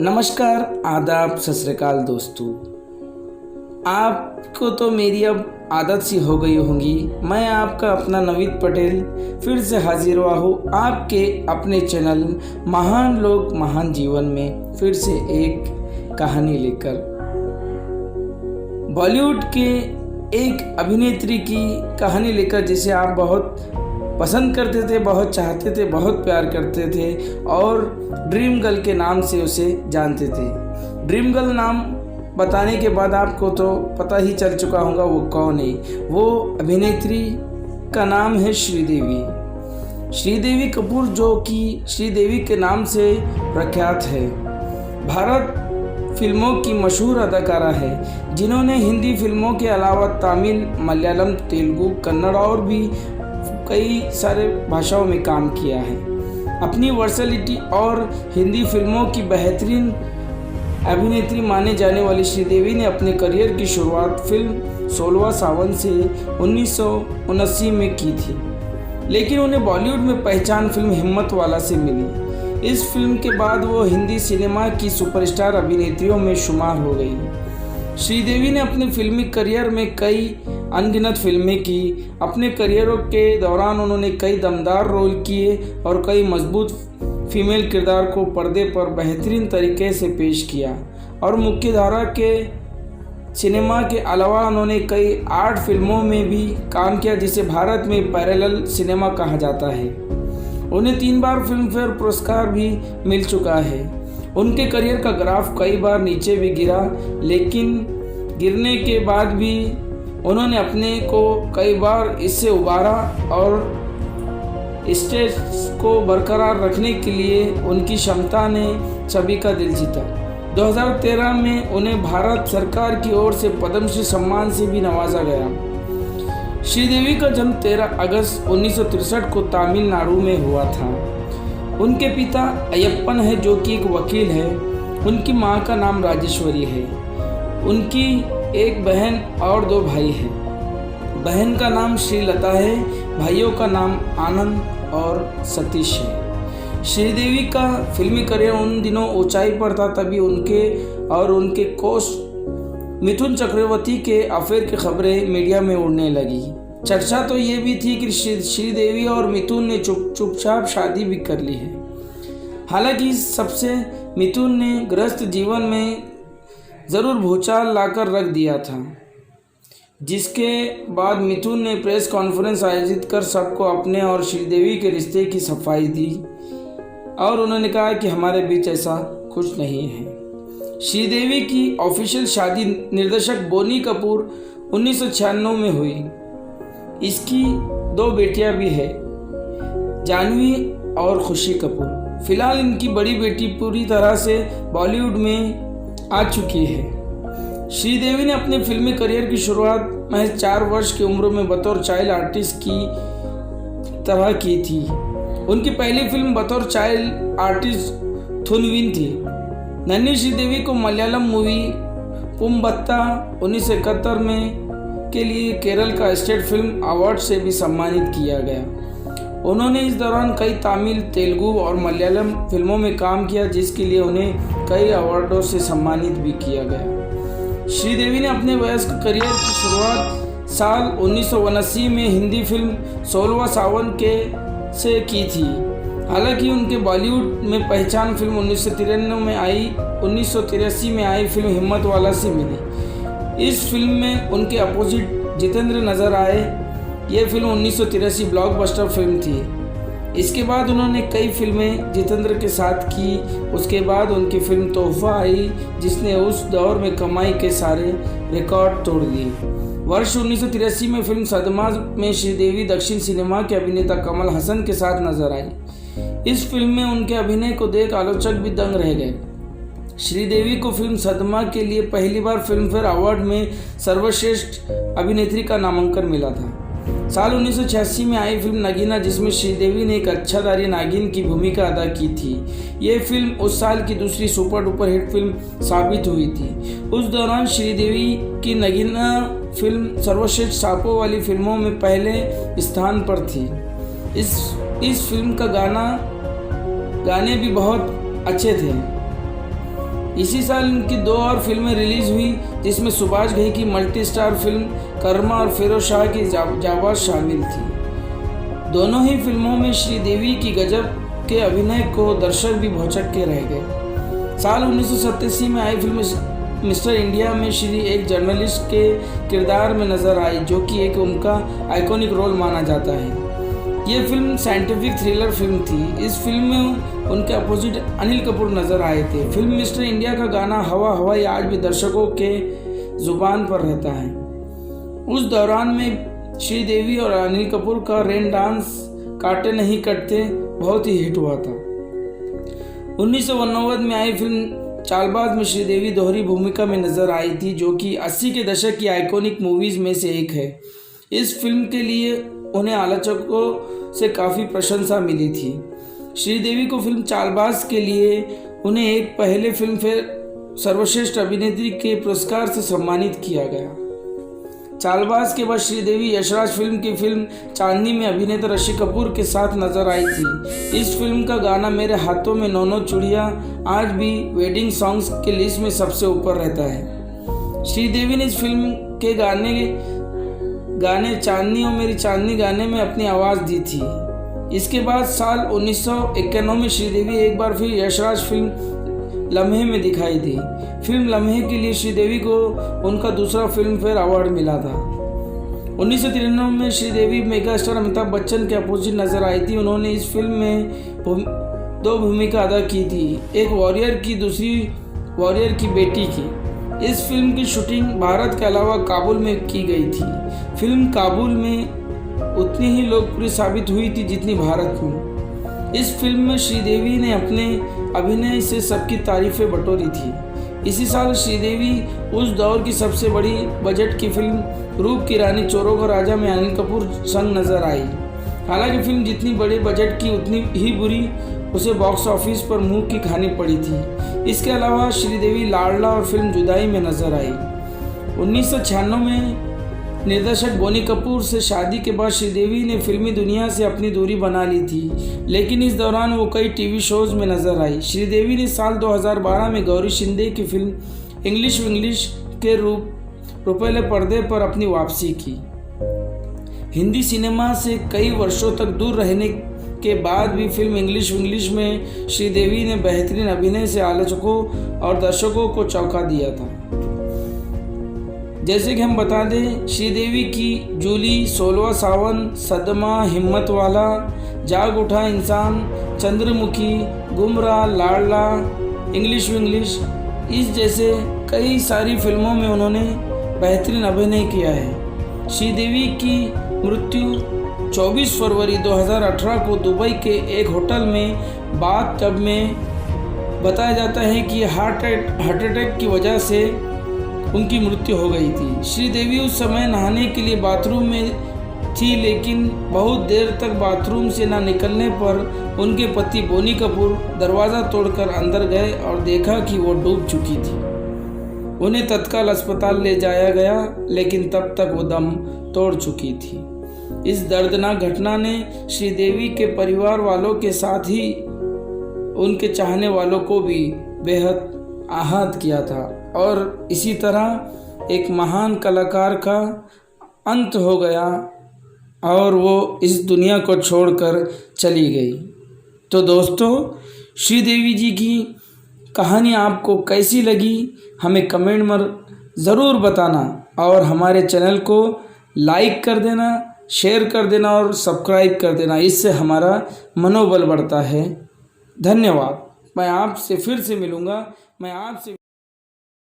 नमस्कार, आदाब, सत श्री अकाल दोस्तों। आपको तो मेरी अब आदत सी हो गई होंगी। मैं आपका अपना नवीद पटेल फिर से हाजिर हुआ हूँ आपके अपने चैनल महान लोग महान जीवन में फिर से एक कहानी लेकर। बॉलीवुड के एक अभिनेत्री की कहानी लेकर जिसे आप बहुत पसंद करते थे, बहुत चाहते थे, बहुत प्यार करते थे और ड्रीम गर्ल के नाम से उसे जानते थे। ड्रीम गर्ल नाम बताने के बाद आपको तो पता ही चल चुका होगा वो कौन है। वो अभिनेत्री का नाम है श्रीदेवी। श्रीदेवी कपूर, जो कि श्रीदेवी के नाम से प्रख्यात है। भारत फिल्मों की मशहूर अदाकारा है जिन्होंने हिंदी फिल्मों के अलावा तमिल, मलयालम, तेलुगु, कन्नड़ और भी कई सारे भाषाओं में काम किया है। अपनी वर्सैलिटी और हिंदी फिल्मों की बेहतरीन अभिनेत्री माने जाने वाली श्रीदेवी ने अपने करियर की शुरुआत फिल्म 16वां सावन से 1979 में की थी, लेकिन उन्हें बॉलीवुड में पहचान फिल्म हिम्मत वाला से मिली। इस फिल्म के बाद वो हिंदी सिनेमा की सुपरस्टार अभिनेत्रियों में शुमार हो गई। श्रीदेवी ने अपने फिल्मी करियर में कई अनगिनत फिल्में की। अपने करियरों के दौरान उन्होंने कई दमदार रोल किए और कई मजबूत फीमेल किरदार को पर्दे पर बेहतरीन तरीके से पेश किया। और मुख्यधारा के सिनेमा के अलावा उन्होंने कई आर्ट फिल्मों में भी काम किया, जिसे भारत में पैरेलल सिनेमा कहा जाता है। उन्हें 3 बार फिल्म फेयर पुरस्कार भी मिल चुका है। उनके करियर का ग्राफ कई बार नीचे भी गिरा, लेकिन गिरने के बाद भी उन्होंने अपने को कई बार इससे उबारा और स्टेज को बरकरार रखने के लिए उनकी क्षमता ने सभी का दिल जीता। 2013 में उन्हें भारत सरकार की ओर से पद्मश्री सम्मान से भी नवाजा गया। श्रीदेवी का जन्म 13 अगस्त 1963 को तमिलनाडु में हुआ था। उनके पिता अयप्पन है, जो कि एक वकील है। उनकी मां का नाम राजेश्वरी है। उनकी एक बहन और 2 भाई हैं। बहन का नाम श्रीलता है, भाइयों का नाम आनंद और सतीश है। श्रीदेवी का फिल्मी करियर उन दिनों ऊंचाई पर था, तभी उनके कोच मिथुन चक्रवर्ती के अफेयर की खबरें मीडिया में उड़ने लगी। चर्चा तो ये भी थी कि श्रीदेवी और मिथुन ने चुपचाप शादी भी कर ली है। हालांकि सबसे मिथुन ने गृहस्थ जीवन में ज़रूर भूचाल लाकर रख दिया था, जिसके बाद मिथुन ने प्रेस कॉन्फ्रेंस आयोजित कर सबको अपने और श्रीदेवी के रिश्ते की सफाई दी और उन्होंने कहा कि हमारे बीच ऐसा कुछ नहीं है। श्रीदेवी की ऑफिशियल शादी निर्देशक बोनी कपूर 1996 में हुई। इसकी 2 बेटियां भी है, जानवी और खुशी कपूर। फिलहाल इनकी बड़ी बेटी पूरी तरह से बॉलीवुड में आ चुकी है। श्रीदेवी ने अपने फिल्मी करियर की शुरुआत महज 4 वर्ष की उम्र में बतौर चाइल्ड आर्टिस्ट की तरह की थी। उनकी पहली फिल्म बतौर चाइल्ड आर्टिस्ट थुनविन थी। नन्ही श्रीदेवी को मलयालम मूवी पुम्बत्ता 1971 में के लिए केरल का स्टेट फिल्म अवार्ड से भी सम्मानित किया गया। उन्होंने इस दौरान कई तमिल, तेलुगु और मलयालम फिल्मों में काम किया, जिसके लिए उन्हें कई अवार्डों से सम्मानित भी किया गया। श्रीदेवी ने अपने वयस्क करियर की शुरुआत साल 1979 में हिंदी फिल्म 16वां सावन से की थी। हालांकि उनके बॉलीवुड में पहचान फिल्म 1983 में आई फिल्म हिम्मत वाला से मिली। इस फिल्म में उनके अपोजिट जितेंद्र नजर आए। यह फिल्म 1983 ब्लॉकबस्टर फिल्म थी। इसके बाद उन्होंने कई फिल्में जितेंद्र के साथ की। उसके बाद उनकी फिल्म तोहफा आई, जिसने उस दौर में कमाई के सारे रिकॉर्ड तोड़ दिए। वर्ष 1983 में फिल्म सदमा में श्रीदेवी दक्षिण सिनेमा के अभिनेता कमल हसन के साथ नजर आई। इस फिल्म में उनके अभिनय को देख आलोचक भी दंग रह गए। श्रीदेवी को फिल्म सदमा के लिए पहली बार फिल्म फेयर अवार्ड में सर्वश्रेष्ठ अभिनेत्री का नामांकन मिला था। साल 1986 में आई फिल्म नगीना, जिसमें श्रीदेवी ने एक अच्छाधारी नागिन की भूमिका अदा की थी। ये फिल्म उस साल की दूसरी सुपर डुपर हिट फिल्म साबित हुई थी। उस दौरान श्रीदेवी की नगीना फिल्म सर्वश्रेष्ठ सांपों वाली फिल्मों में पहले स्थान पर थी। इस फिल्म का गाने भी बहुत अच्छे थे। इसी साल इनकी 2 और फिल्में रिलीज हुई, जिसमें सुभाष घई की मल्टी स्टार फिल्म कर्मा और फिरोज शाह की जाबाज शामिल थी। दोनों ही फिल्मों में श्रीदेवी की गजब के अभिनय को दर्शक भी भौचक के रह गए। साल 1987 में आई फिल्म मिस्टर इंडिया में श्री एक जर्नलिस्ट के किरदार में नजर आई, जो कि एक उनका आइकॉनिक रोल माना जाता है। ये फिल्म साइंटिफिक थ्रिलर फिल्म थी। इस फिल्म में उनके अपोजिट अनिल कपूर नजर आए थे। फिल्म मिस्टर इंडिया का गाना हवा हवाई आज भी दर्शकों के जुबान पर रहता है। उस दौरान में श्रीदेवी और अनिल कपूर का रेन डांस काटे नहीं कटते बहुत ही हिट हुआ था। 1989 में आई फिल्म चालबाज में श्रीदेवी दोहरी भूमिका में नजर आई थी, जो कि 80 के दशक की आइकॉनिक मूवीज में से एक है। इस फिल्म के लिए उन्हें आलोचकों से काफ़ी प्रशंसा मिली थी। श्रीदेवी को फिल्म चालबाज के लिए उन्हें एक पहले फिल्म फेयर सर्वश्रेष्ठ अभिनेत्री के पुरस्कार से सम्मानित किया गया। चालबाज के बाद श्रीदेवी यशराज फिल्म की फिल्म चांदनी में अभिनेता ऋषि कपूर के साथ नजर आई थी। इस फिल्म का गाना मेरे हाथों में नौ चूड़ियां आज भी वेडिंग सॉन्ग्स के लिस्ट में सबसे ऊपर रहता है। श्रीदेवी ने इस फिल्म के गाने चांदनी और मेरी चांदनी गाने में अपनी आवाज़ दी थी। इसके बाद साल 1991 में श्रीदेवी एक बार फिर यशराज फिल्म लम्हे में दिखाई दी। फिल्म लम्हे के लिए श्रीदेवी को उनका दूसरा फिल्म फेयर अवार्ड मिला था। 1993 में श्रीदेवी मेगा स्टार अमिताभ बच्चन के अपोजिट नजर आई थी। उन्होंने इस फिल्म में 2 भूमिका अदा की थी, एक वॉरियर की, दूसरी वॉरियर की बेटी की। इस फिल्म की शूटिंग भारत के अलावा काबुल में की गई थी। फिल्म काबुल में उतनी ही लोकप्रिय साबित हुई थी जितनी भारत में। इस फिल्म में श्रीदेवी ने अपने अभिनय से सबकी तारीफें बटोरी थी। इसी साल श्रीदेवी उस दौर की सबसे बड़ी बजट की फिल्म रूप की रानी चोरों का राजा में अनिल कपूर संग नजर आई। हालांकि फिल्म जितनी बड़े बजट की उतनी ही बुरी उसे बॉक्स ऑफिस पर मुंह की खानी पड़ी थी। इसके अलावा श्रीदेवी लाडला और फिल्म जुदाई में नजर आई। 1996 में निर्देशक बोनी कपूर से शादी के बाद श्रीदेवी ने फिल्मी दुनिया से अपनी दूरी बना ली थी, लेकिन इस दौरान वो कई टीवी शोज में नजर आई। श्रीदेवी ने साल 2012 में गौरी शिंदे की फिल्म इंग्लिश विंग्लिश के रुपये पर्दे पर अपनी वापसी की। हिंदी सिनेमा से कई वर्षों तक दूर रहने के बाद भी फिल्म इंग्लिश विंग्लिश में श्रीदेवी ने बेहतरीन अभिनय से आलोचकों और दर्शकों को चौंका दिया था। जैसे कि हम बता दें, श्रीदेवी की जूली, 16वां सावन, सदमा, हिम्मत वाला, जाग उठा इंसान, चंद्रमुखी, गुमराह, लाडला, इंग्लिश विंग्लिश इस जैसे कई सारी फिल्मों में उन्होंने बेहतरीन अभिनय किया है। श्रीदेवी की मृत्यु 24 फरवरी 2018 को दुबई के एक होटल में बाथ टब में बताया जाता है कि हार्ट अटैक की वजह से उनकी मृत्यु हो गई थी। श्रीदेवी उस समय नहाने के लिए बाथरूम में थी, लेकिन बहुत देर तक बाथरूम से न निकलने पर उनके पति बोनी कपूर दरवाज़ा तोड़कर अंदर गए और देखा कि वो डूब चुकी थी। उन्हें तत्काल अस्पताल ले जाया गया, लेकिन तब तक वो दम तोड़ चुकी थी। इस दर्दनाक घटना ने श्रीदेवी के परिवार वालों के साथ ही उनके चाहने वालों को भी बेहद आहत किया था और इसी तरह एक महान कलाकार का अंत हो गया और वो इस दुनिया को छोड़कर चली गई। तो दोस्तों, श्रीदेवी जी की कहानी आपको कैसी लगी हमें कमेंट में ज़रूर बताना और हमारे चैनल को लाइक कर देना, शेयर कर देना और सब्सक्राइब कर देना। इससे हमारा मनोबल बढ़ता है। धन्यवाद। मैं आपसे फिर से मिलूँगा। मैं आपसे